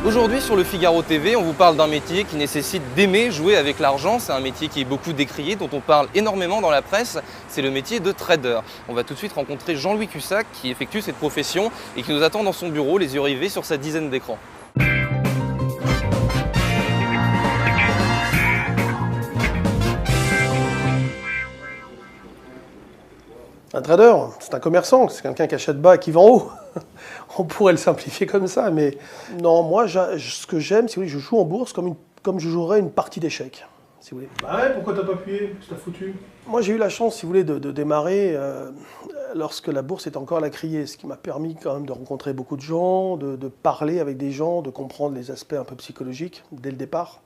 Aujourd'hui sur le Figaro TV, on vous parle d'un métier qui nécessite d'aimer jouer avec l'argent. C'est un métier qui est beaucoup décrié, dont on parle énormément dans la presse. C'est le métier de trader. On va tout de suite rencontrer Jean-Louis Cussac qui effectue cette profession et qui nous attend dans son bureau, les yeux rivés sur sa dizaine d'écrans. Un trader, c'est un commerçant, c'est quelqu'un qui achète bas et qui vend haut. On pourrait le simplifier comme ça, mais non, moi, ce que j'aime, si vous voulez, je joue en bourse comme je jouerais une partie d'échecs, si vous voulez. Bah ouais, pourquoi t'as pas appuyé? Qu'est-ce que t'as foutu? Moi, j'ai eu la chance, si vous voulez, de démarrer lorsque la bourse était encore à la criée, ce qui m'a permis quand même de rencontrer beaucoup de gens, de parler avec des gens, de comprendre les aspects un peu psychologiques dès le départ.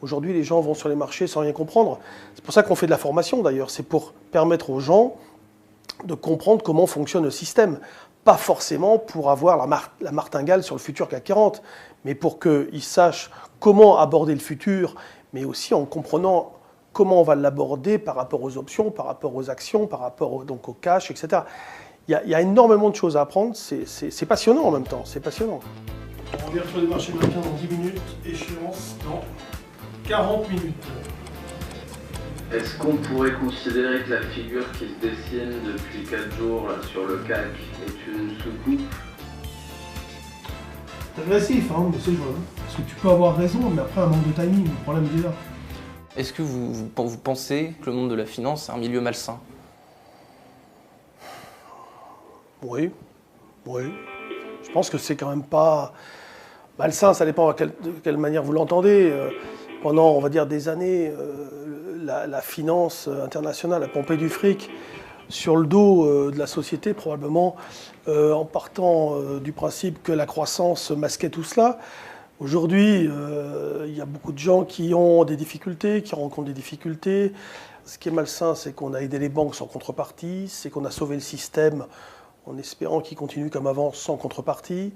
Aujourd'hui, les gens vont sur les marchés sans rien comprendre. C'est pour ça qu'on fait de la formation, d'ailleurs. C'est pour permettre aux gens de comprendre comment fonctionne le système. Pas forcément pour avoir la martingale sur le futur CAC 40, mais pour qu'ils sachent comment aborder le futur, mais aussi en comprenant comment on va l'aborder par rapport aux options, par rapport aux actions, par rapport donc au cash, etc. Il y a énormément de choses à apprendre, c'est passionnant en même temps, c'est passionnant. On revient sur les marchés américains dans 10 minutes, échéance dans 40 minutes. Est-ce qu'on pourrait considérer que la figure qui se dessine depuis 4 jours là, sur le CAC est une soucoupe? C'est agressif, hein, mais c'est jouable. Parce que tu peux avoir raison, mais après un manque de timing, le problème il est là. Est-ce que vous pensez que le monde de la finance est un milieu malsain? Oui, oui. Je pense que c'est quand même pas malsain, ça dépend de quelle manière vous l'entendez. Pendant, on va dire, des années, la finance internationale a pompé du fric sur le dos de la société, probablement en partant du principe que la croissance masquait tout cela. Aujourd'hui, il y a beaucoup de gens qui ont des difficultés, qui rencontrent des difficultés. Ce qui est malsain, c'est qu'on a aidé les banques sans contrepartie, c'est qu'on a sauvé le système en espérant qu'il continue comme avant sans contrepartie.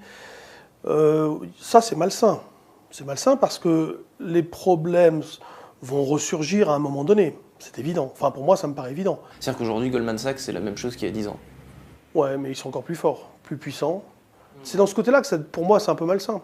Ça, c'est malsain. C'est malsain parce que les problèmes vont ressurgir à un moment donné. C'est évident. Enfin, pour moi, ça me paraît évident. C'est-à-dire qu'aujourd'hui, Goldman Sachs, c'est la même chose qu'il y a 10 ans. Ouais, mais ils sont encore plus forts, plus puissants. C'est dans ce côté-là que, pour moi, c'est un peu malsain.